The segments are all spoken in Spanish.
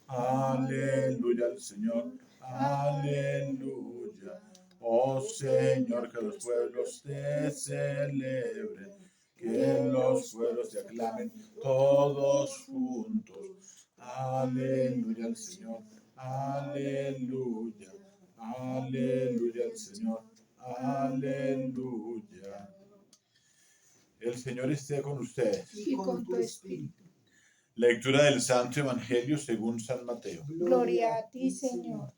Aleluya al Señor. Aleluya. Oh Señor, que los pueblos te celebren, que los pueblos te aclamen todos juntos. Aleluya al Señor. Aleluya. Aleluya al Señor. Aleluya. El Señor esté con ustedes. Y con tu espíritu. Lectura del Santo Evangelio según San Mateo. Gloria a ti, Señor.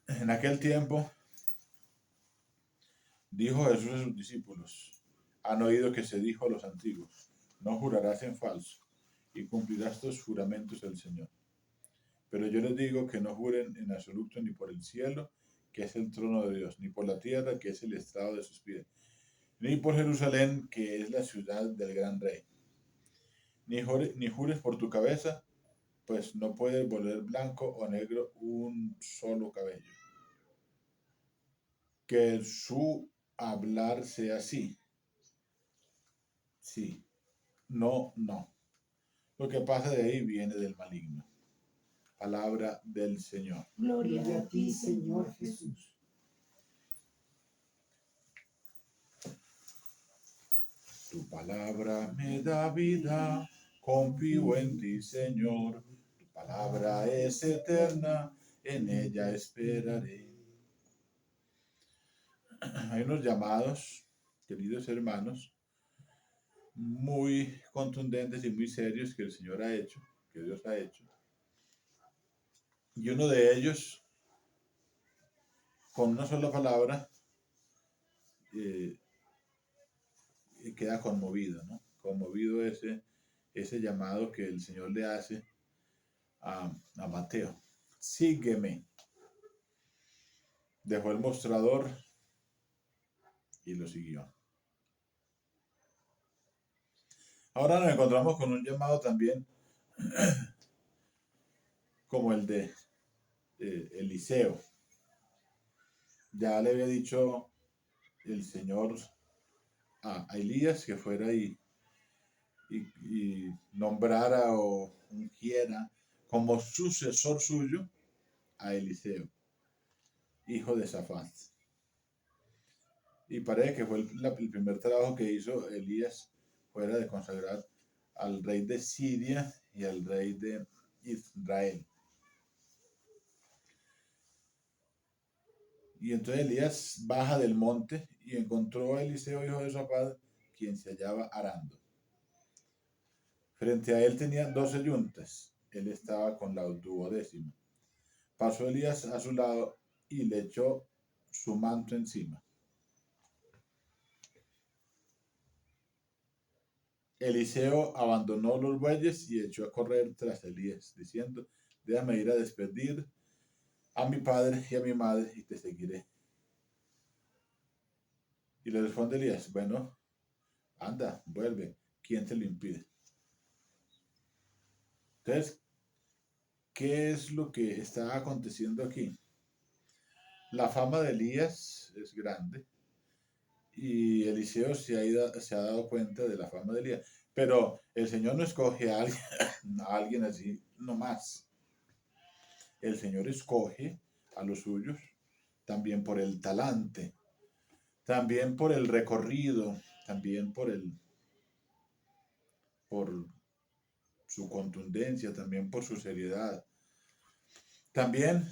En aquel tiempo dijo Jesús a sus discípulos: han oído que se dijo a los antiguos: no jurarás en falso, y cumplirás tus juramentos del Señor. Pero yo les digo que no juren en absoluto ni por el cielo, que es el trono de Dios, ni por la tierra, que es el estrado de sus pies, ni por Jerusalén, que es la ciudad del gran rey. Ni jures por tu cabeza, pues no puedes volver blanco o negro un solo cabello. Que su hablar sea sí, sí, no, no. Lo que pasa de ahí viene del maligno. Palabra del Señor. Gloria a ti, Señor Jesús. Tu palabra me da vida, confío en ti, Señor. Tu palabra es eterna, en ella esperaré. Hay unos llamados, queridos hermanos, muy contundentes y muy serios que el Señor ha hecho, que Dios ha hecho. Y uno de ellos, con una sola palabra, queda conmovido, ¿no? Conmovido ese llamado que el Señor le hace a Mateo. Sígueme. Dejó el mostrador y lo siguió. Ahora nos encontramos con un llamado también como el de Eliseo. Ya le había dicho el Señor a Elías que fuera y nombrara o ungiera como sucesor suyo a Eliseo, hijo de Safat. Y parece que fue el primer trabajo que hizo Elías, fuera de consagrar al rey de Siria y al rey de Israel. Y entonces Elías baja del monte y encontró a Eliseo, hijo de Safat, quien se hallaba arando. Frente a él tenía 12 yuntas. Él estaba con la 12ª. Pasó Elías a su lado y le echó su manto encima. Eliseo abandonó los bueyes y echó a correr tras Elías, diciendo: déjame ir a despedir a mi padre y a mi madre y te seguiré. Y le responde Elías: bueno, anda, vuelve, ¿quién te lo impide? Entonces, ¿qué es lo que está aconteciendo aquí? La fama de Elías es grande y Eliseo se ha dado cuenta de la fama de Elías. Pero el Señor no escoge a alguien así nomás. El Señor escoge a los suyos también por el talante, también por el recorrido, también por su contundencia, también por su seriedad. También,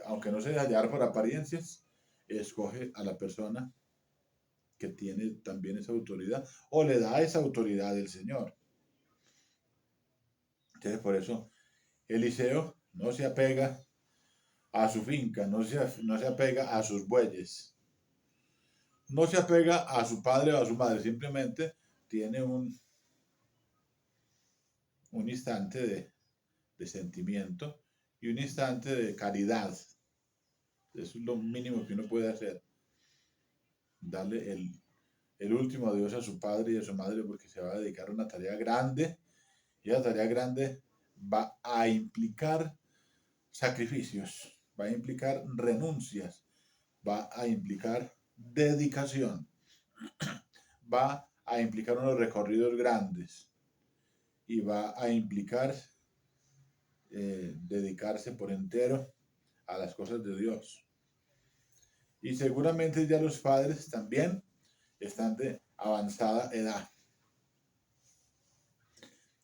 aunque no se deja hallar por apariencias, escoge a la persona que tiene también esa autoridad, o le da esa autoridad del Señor. Entonces, por eso, Eliseo no se apega a su finca, no se apega a sus bueyes, no se apega a su padre o a su madre, simplemente tiene un instante de sentimiento y un instante de caridad. Eso es lo mínimo que uno puede hacer. Darle el último adiós a su padre y a su madre, porque se va a dedicar a una tarea grande, y esa tarea grande va a implicar sacrificios, va a implicar renuncias, va a implicar dedicación, va a implicar unos recorridos grandes y va a implicar dedicarse por entero a las cosas de Dios. Y seguramente ya los padres también están de avanzada edad.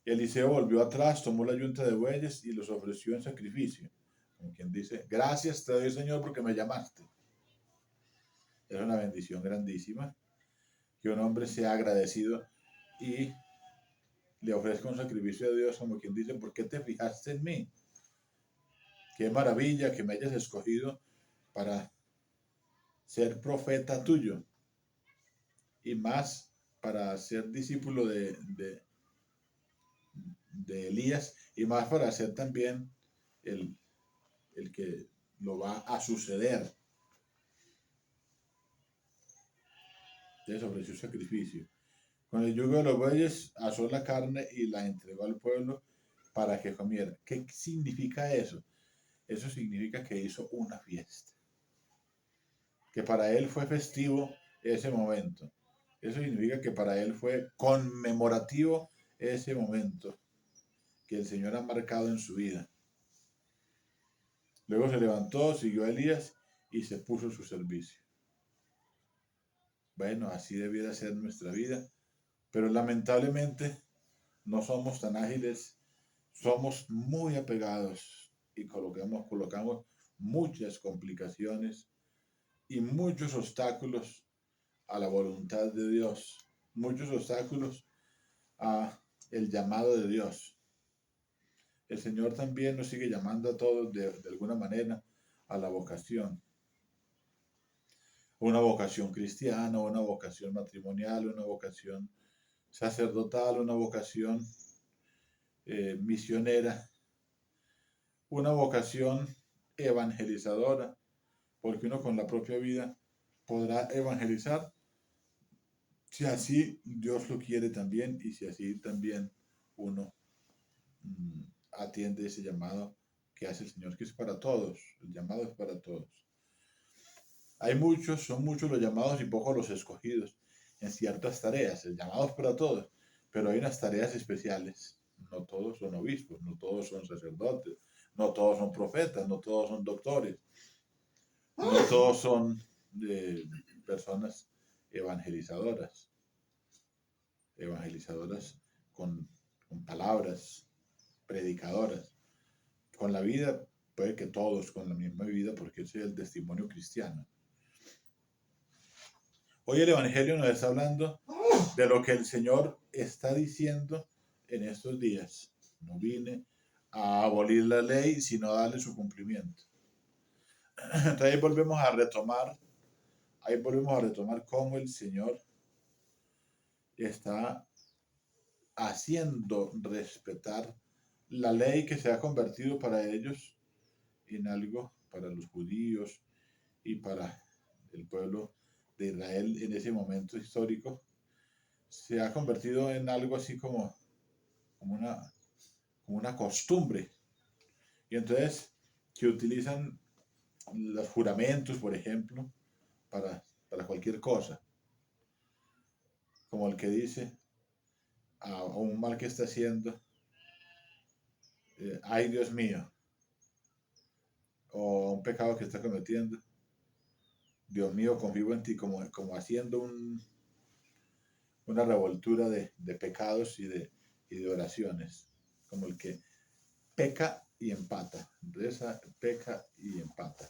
Eliseo volvió atrás, tomó la yunta de bueyes y los ofreció en sacrificio. Como quien dice, gracias te doy, Señor, porque me llamaste. Es una bendición grandísima que un hombre sea agradecido y le ofrezca un sacrificio a Dios, como quien dice, ¿por qué te fijaste en mí? Qué maravilla que me hayas escogido para ser profeta tuyo y más para ser discípulo de Elías y más para ser también el que lo va a suceder. Entonces ofreció sacrificio. Con el yugo de los bueyes asó la carne y la entregó al pueblo para que comiera. ¿Qué significa eso? Eso significa que hizo una fiesta. Que para él fue festivo ese momento. Eso significa que para él fue conmemorativo ese momento que el Señor ha marcado en su vida. Luego se levantó, siguió a Elías y se puso a su servicio. Bueno, así debiera ser nuestra vida, pero lamentablemente no somos tan ágiles, somos muy apegados y colocamos muchas complicaciones y muchos obstáculos a la voluntad de Dios, muchos obstáculos a el llamado de Dios. El Señor también nos sigue llamando a todos de alguna manera a la vocación. Una vocación cristiana, una vocación matrimonial, una vocación sacerdotal, una vocación misionera, una vocación evangelizadora, porque uno con la propia vida podrá evangelizar si así Dios lo quiere también y si así también uno atiende ese llamado que hace el Señor, que es para todos. El llamado es para todos. Son muchos los llamados y pocos los escogidos en ciertas tareas. El llamado es para todos, pero hay unas tareas especiales. No todos son obispos, no todos son sacerdotes, no todos son profetas, no todos son doctores, no todos son personas evangelizadoras con palabras, predicadoras. Con la vida, puede que todos con la misma vida, porque ese es el testimonio cristiano. Hoy el Evangelio nos está hablando de lo que el Señor está diciendo en estos días. No vine a abolir la ley, sino a darle su cumplimiento. Entonces ahí volvemos a retomar cómo el Señor está haciendo respetar la ley que se ha convertido para ellos en algo, para los judíos y para el pueblo de Israel en ese momento histórico, se ha convertido en algo así como una costumbre. Y entonces que utilizan los juramentos, por ejemplo, para cualquier cosa. Como el que dice a un mal que está haciendo, ay Dios mío, o un pecado que está cometiendo, Dios mío, confío en ti, como haciendo una revoltura de pecados y de oraciones, como el que peca y empata, reza, peca y empata.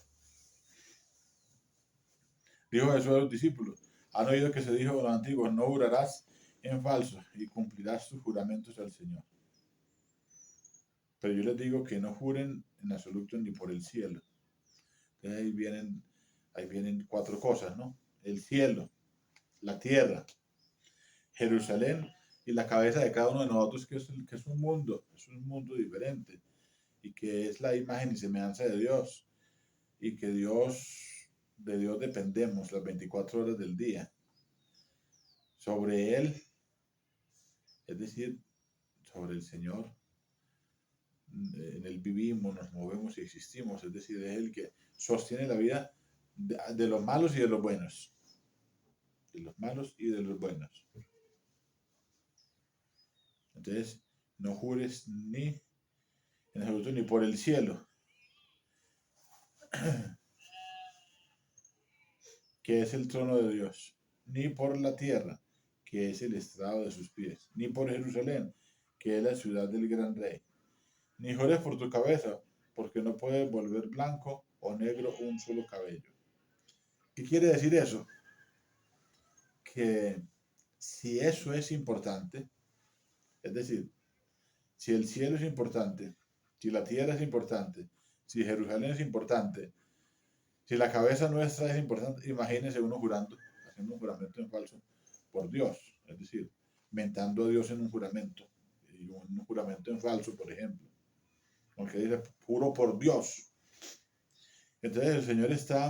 Dijo Jesús a los discípulos, han oído que se dijo a los antiguos, no jurarás en falso y cumplirás tus juramentos al Señor. Pero yo les digo que no juren en absoluto ni por el cielo. Entonces ahí vienen cuatro cosas, ¿no? El cielo, la tierra, Jerusalén y la cabeza de cada uno de nosotros, que es un mundo diferente y que es la imagen y semejanza de Dios y que de Dios dependemos las 24 horas del día. Sobre Él, es decir, sobre el Señor, en Él vivimos, nos movemos y existimos, es decir, es el que sostiene la vida de los malos y de los buenos. De los malos y de los buenos. Entonces, no jures ni en absoluto ni por el cielo, que es el trono de Dios, ni por la tierra, que es el estrado de sus pies, ni por Jerusalén, que es la ciudad del gran rey. Ni jures por tu cabeza, porque no puedes volver blanco o negro un solo cabello. ¿Qué quiere decir eso? Que si eso es importante, es decir, si el cielo es importante, si la tierra es importante, si Jerusalén es importante, si la cabeza nuestra es importante, imagínese uno jurando, haciendo un juramento en falso por Dios, es decir, mentando a Dios en un juramento, y un juramento en falso, por ejemplo, porque dice, juro por Dios. Entonces el Señor está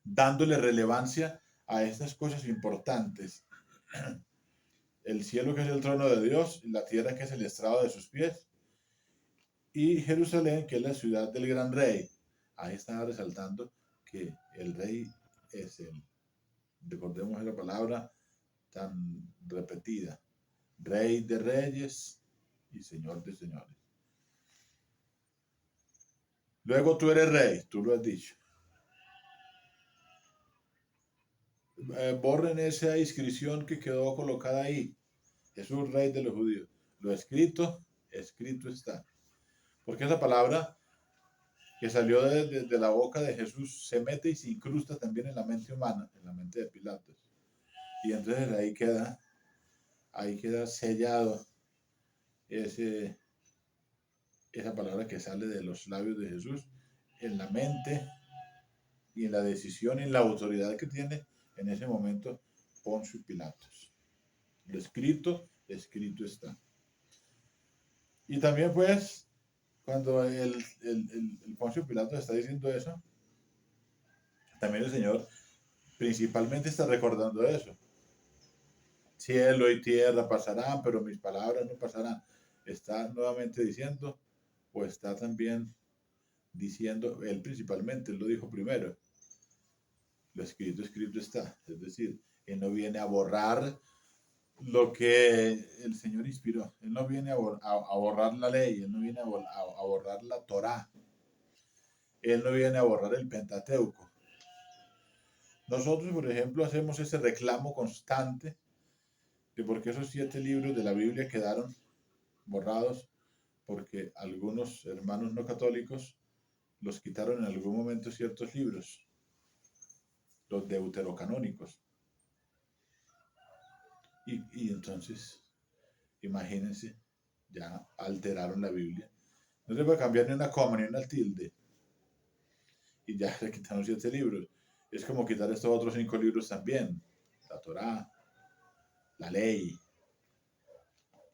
dándole relevancia a estas cosas importantes. El cielo que es el trono de Dios, la tierra que es el estrado de sus pies, y Jerusalén que es la ciudad del gran rey. Ahí está resaltando que el rey es él. Recordemos esa palabra tan repetida. Rey de reyes y señor de señores. Luego tú eres rey, tú lo has dicho. Borren esa inscripción que quedó colocada ahí. Jesús, rey de los judíos. Lo escrito, escrito está. Porque esa palabra que salió de la boca de Jesús se mete y se incrusta también en la mente humana, en la mente de Pilatos. Y entonces ahí queda sellado esa palabra que sale de los labios de Jesús en la mente y en la decisión y en la autoridad que tiene en ese momento Poncio Pilatos. Lo escrito, escrito está. Y también pues, cuando el Poncio Pilatos está diciendo eso, también el Señor principalmente está recordando eso. Cielo y tierra pasarán, pero mis palabras no pasarán. Está nuevamente diciendo, o está también diciendo, él principalmente, él lo dijo primero, lo escrito, escrito está. Es decir, él no viene a borrar lo que el Señor inspiró. Él no viene a borrar la ley, él no viene a borrar la Torá. Él no viene a borrar el Pentateuco. Nosotros, por ejemplo, hacemos ese reclamo constante de por qué esos 7 libros de la Biblia quedaron borrados, porque algunos hermanos no católicos los quitaron en algún momento ciertos libros, los deuterocanónicos. Y entonces, imagínense, ya alteraron la Biblia. No se puede cambiar ni una coma ni una tilde. Y ya le quitaron 7 libros. Es como quitar estos otros 5 libros también. La Torá, la ley.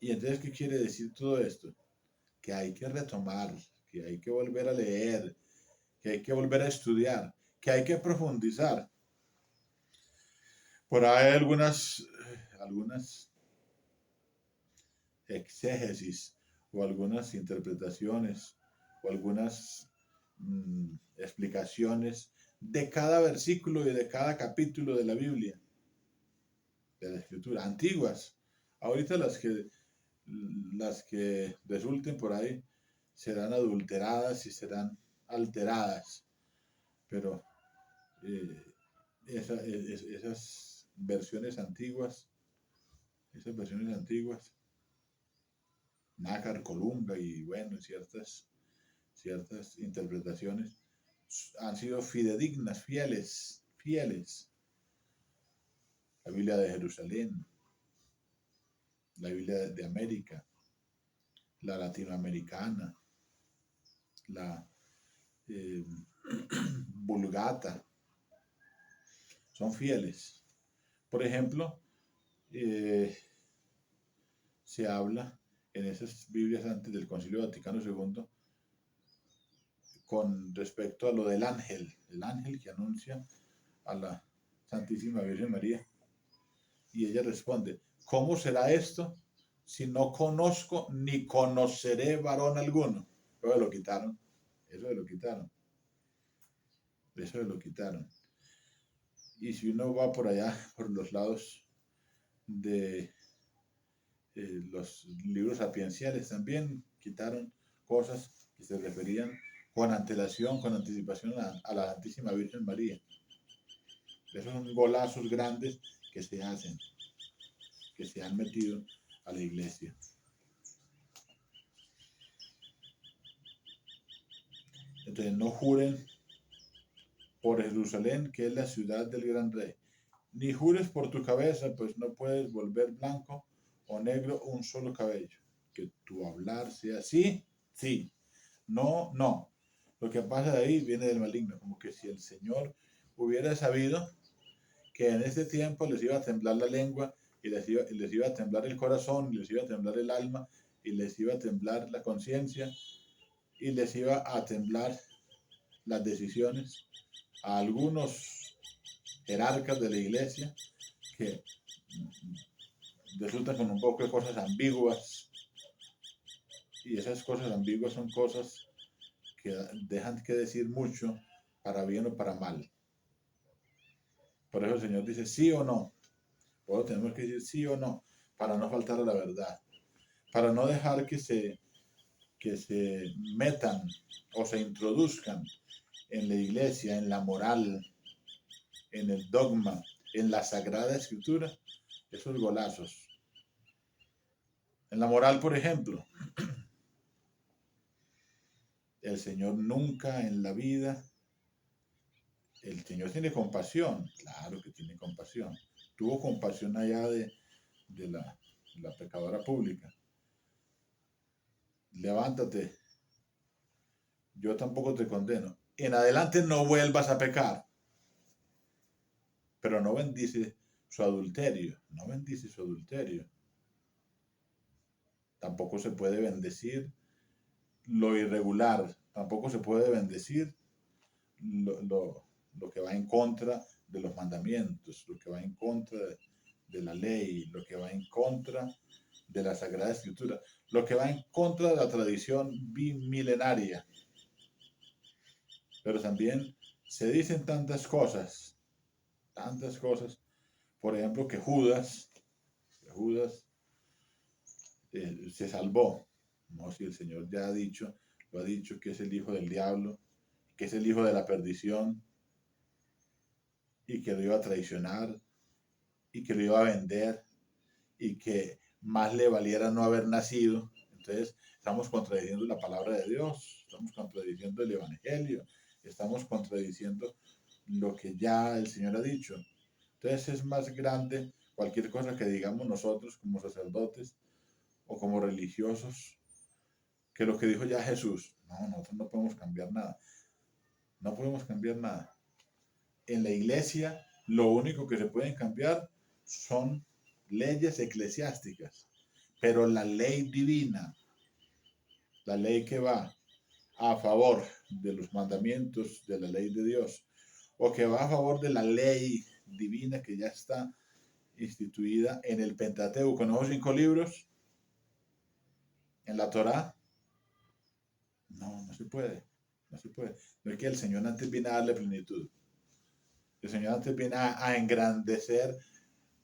Y entonces, ¿qué quiere decir todo esto? Que hay que retomar, que hay que volver a leer, que hay que volver a estudiar, que hay que profundizar. Por ahí hay algunas exégesis o algunas interpretaciones o algunas explicaciones de cada versículo y de cada capítulo de la Biblia, de la Escritura, antiguas. Ahorita las que resulten por ahí serán adulteradas y serán alteradas, pero esas versiones antiguas, Nácar, Columba y bueno, ciertas interpretaciones han sido fidedignas, fieles. La Biblia de Jerusalén, la Biblia de América, la latinoamericana, la Vulgata, son fieles. Por ejemplo, se habla en esas Biblias antes del Concilio Vaticano II con respecto a lo del ángel, el ángel que anuncia a la Santísima Virgen María. Y ella responde, ¿cómo será esto si no conozco ni conoceré varón alguno? Eso lo quitaron, eso lo quitaron. Y si uno va por allá, por los lados de los libros sapienciales también quitaron cosas que se referían con antelación, con anticipación a la Santísima Virgen María. Esos son golazos grandes que se hacen, que se han metido a la iglesia. Entonces no juren por Jerusalén, que es la ciudad del gran rey. Ni jures por tu cabeza, pues no puedes volver blanco o negro un solo cabello. Que tu hablar sea sí, sí, no, no. Lo que pasa de ahí viene del maligno, como que si el Señor hubiera sabido que en este tiempo les iba a temblar la lengua y les iba a temblar el corazón, les iba a temblar el alma y les iba a temblar la conciencia y les iba a temblar las decisiones a algunos jerarcas de la iglesia que resultan con un poco de cosas ambiguas, y esas cosas ambiguas son cosas que dejan que decir mucho para bien o para mal. Por eso el Señor dice sí o no. Por eso tenemos que decir sí o no, para no faltar a la verdad, para no dejar que se metan o se introduzcan en la iglesia, en la moral, en el dogma, en la Sagrada Escritura, esos golazos. En la moral, por ejemplo, el Señor nunca en la vida, el Señor tiene compasión, claro que tiene compasión. Tuvo compasión allá de la pecadora pública. Levántate, yo tampoco te condeno. En adelante no vuelvas a pecar. Pero no bendice su adulterio, no bendice su adulterio. Tampoco se puede bendecir lo irregular, tampoco se puede bendecir lo que va en contra de los mandamientos, lo que va en contra de la ley, lo que va en contra de la Sagrada Escritura, lo que va en contra de la tradición bimilenaria. Pero también se dicen tantas cosas, por ejemplo, que Judas se salvó. No, si el Señor ya lo ha dicho que es el hijo del diablo, que es el hijo de la perdición, y que lo iba a traicionar, y que lo iba a vender, y que más le valiera no haber nacido. Entonces estamos contradiciendo la palabra de Dios, estamos contradiciendo el Evangelio, estamos contradiciendo lo que ya el Señor ha dicho. Entonces es más grande cualquier cosa que digamos nosotros como sacerdotes o como religiosos que lo que dijo ya Jesús. No, nosotros no podemos cambiar nada. No podemos cambiar nada. En la iglesia lo único que se pueden cambiar son leyes eclesiásticas, pero la ley divina, la ley que va a favor de los mandamientos de la ley de Dios, o que va a favor de la ley divina que ya está instituida en el Pentateuco, en los 5 libros, en la Torá, no se puede, no se puede. No es que el Señor antes viene a darle plenitud. El Señor antes viene a engrandecer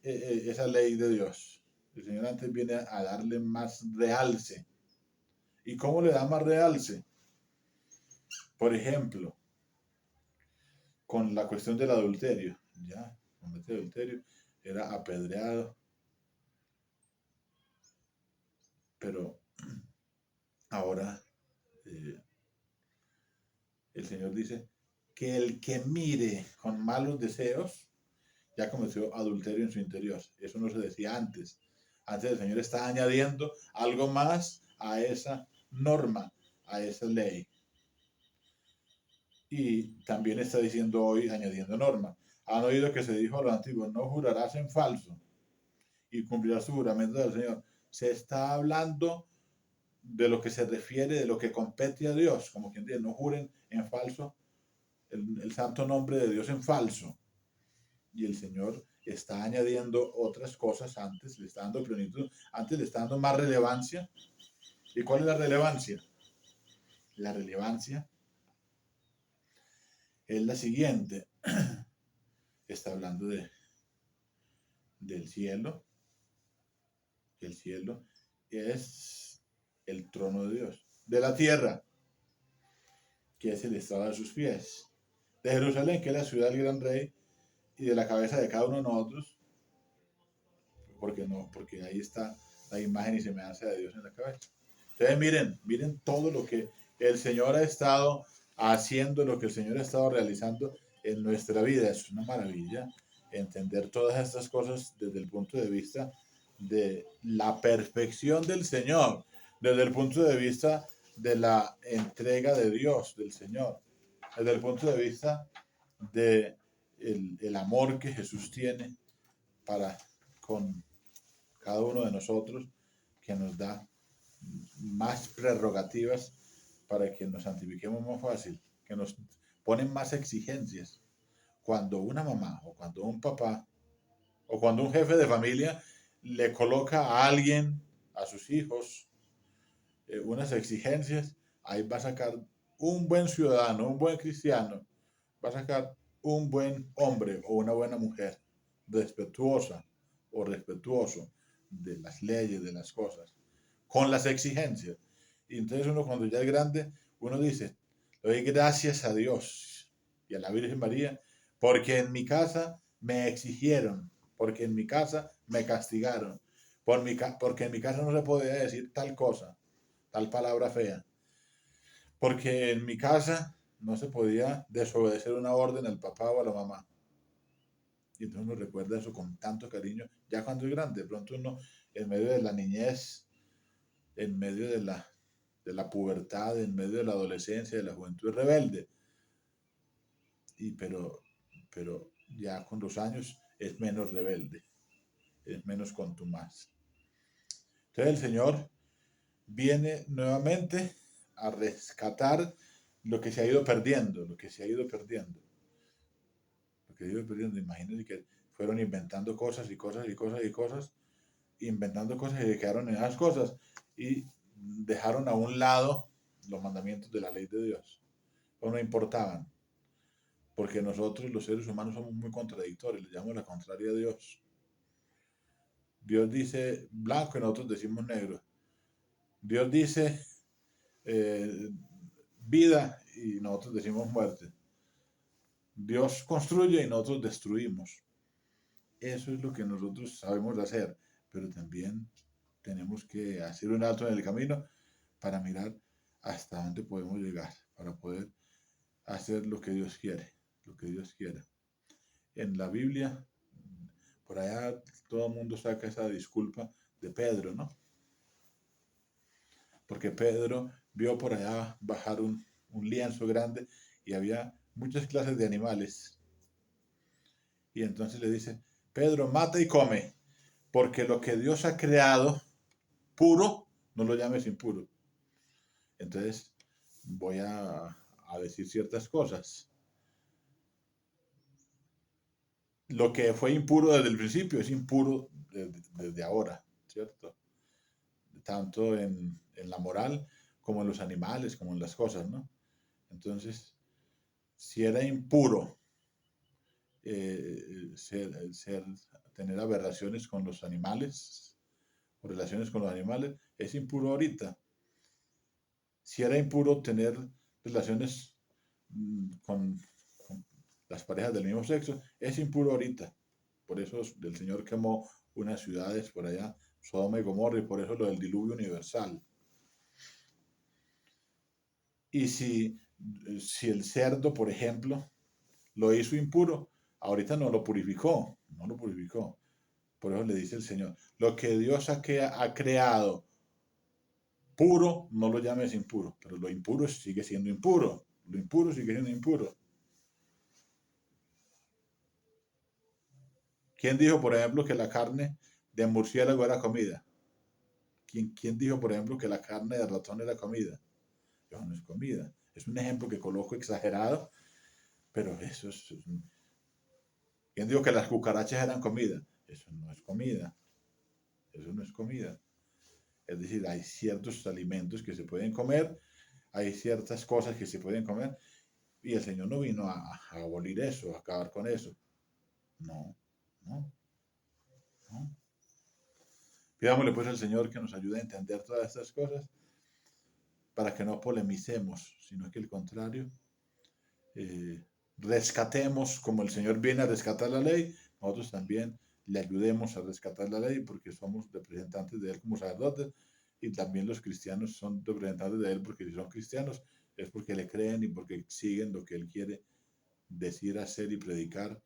esa ley de Dios. El Señor antes viene a darle más realce. ¿Y cómo le da más realce? Por ejemplo, con la cuestión del adulterio. Ya, comete adulterio, era apedreado. Pero ahora el Señor dice que el que mire con malos deseos ya cometió adulterio en su interior. Eso no se decía antes. Antes el Señor está añadiendo algo más a esa norma, a esa ley. Y también está diciendo hoy, añadiendo norma. Han oído que se dijo a los antiguos, no jurarás en falso y cumplirás tu juramento del Señor. Se está hablando de lo que se refiere, de lo que compete a Dios, como quien dice, no juren en falso el santo nombre de Dios en falso. Y el Señor está añadiendo otras cosas antes, le está dando plenitud, antes le está dando más relevancia. ¿Y cuál es la relevancia? La relevancia es la siguiente. Está hablando del cielo, que el cielo es el trono de Dios, de la tierra, que es el estrado de sus pies, de Jerusalén, que es la ciudad del gran rey, y de la cabeza de cada uno de nosotros, porque ahí está la imagen y semejanza de Dios en la cabeza. Entonces miren todo lo que el Señor ha estado haciendo, lo que el Señor ha estado realizando en nuestra vida. Es una maravilla entender todas estas cosas desde el punto de vista de la perfección del Señor, desde el punto de vista de la entrega de Dios, del Señor, desde el punto de vista de el amor que Jesús tiene para con cada uno de nosotros, que nos da más prerrogativas para que nos santifiquemos más fácil, que nos ponen más exigencias. Cuando una mamá o cuando un papá o cuando un jefe de familia le coloca a alguien, a sus hijos, unas exigencias, ahí va a sacar un buen ciudadano, un buen cristiano, va a sacar un buen hombre o una buena mujer, respetuosa o respetuoso de las leyes, de las cosas, con las exigencias. Y entonces uno cuando ya es grande, uno dice, le doy gracias a Dios y a la Virgen María, porque en mi casa me exigieron, porque en mi casa me castigaron, porque en mi casa no se podía decir tal cosa, tal palabra fea, porque en mi casa no se podía desobedecer una orden al papá o a la mamá. Y entonces uno recuerda eso con tanto cariño, ya cuando es grande, de pronto uno en medio de la niñez, en medio de la pubertad, en medio de la adolescencia, de la juventud es rebelde. Pero ya con los años es menos rebelde, es menos contumaz. Entonces el Señor viene nuevamente a rescatar lo que se ha ido perdiendo, lo que se ha ido perdiendo. Lo que se ha ido perdiendo. Imagínense que fueron inventando cosas y cosas y cosas y cosas, inventando cosas y se quedaron en esas cosas y dejaron a un lado los mandamientos de la ley de Dios. O no importaban. Porque nosotros los seres humanos somos muy contradictorios, le llamamos la contraria a Dios. Dios dice blanco y nosotros decimos negro. Dios dice vida y nosotros decimos muerte. Dios construye y nosotros destruimos. Eso es lo que nosotros sabemos hacer, pero también tenemos que hacer un alto en el camino para mirar hasta dónde podemos llegar, para poder hacer lo que Dios quiere, lo que Dios quiere. En la Biblia, por allá todo el mundo saca esa disculpa de Pedro, ¿no? Porque Pedro vio por allá bajar un lienzo grande y había muchas clases de animales. Y entonces le dice, Pedro, mata y come, porque lo que Dios ha creado puro, no lo llames impuro. Entonces voy a decir ciertas cosas. Lo que fue impuro desde el principio es impuro desde ahora, ¿cierto? Tanto en la moral como en los animales, como en las cosas, ¿no? Entonces, si era impuro tener aberraciones con los animales, o relaciones con los animales, es impuro ahorita. Si era impuro tener relaciones con las parejas del mismo sexo, es impuro ahorita. Por eso el Señor quemó unas ciudades por allá, Sodoma y Gomorra, y por eso lo del diluvio universal. Y si el cerdo, por ejemplo, lo hizo impuro, ahorita no lo purificó, no lo purificó. Por eso le dice el Señor, lo que Dios ha creado puro, no lo llames impuro, pero lo impuro sigue siendo impuro, lo impuro sigue siendo impuro. ¿Quién dijo, por ejemplo, que la carne de murciélago era comida? ¿Quién dijo, por ejemplo, que la carne de ratón era comida? Eso no es comida. Es un ejemplo que coloco exagerado, pero eso es... ¿Quién dijo que las cucarachas eran comida? Eso no es comida. Eso no es comida. Es decir, hay ciertos alimentos que se pueden comer, hay ciertas cosas que se pueden comer, y el Señor no vino a abolir eso, a acabar con eso. No, no, no. Pidámosle pues al Señor que nos ayude a entender todas estas cosas para que no polemicemos, sino que al contrario, rescatemos, como el Señor viene a rescatar la ley, nosotros también le ayudemos a rescatar la ley porque somos representantes de Él como sacerdotes y también los cristianos son representantes de Él porque si son cristianos es porque le creen y porque siguen lo que Él quiere decir, hacer y predicar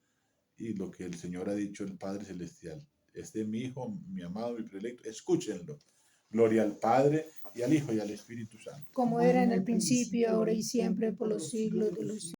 y lo que el Señor ha dicho el Padre Celestial. Este es mi Hijo, mi amado, mi predilecto, escúchenlo. Gloria al Padre y al Hijo y al Espíritu Santo. Como era en el principio, ahora y siempre, por los siglos de los siglos.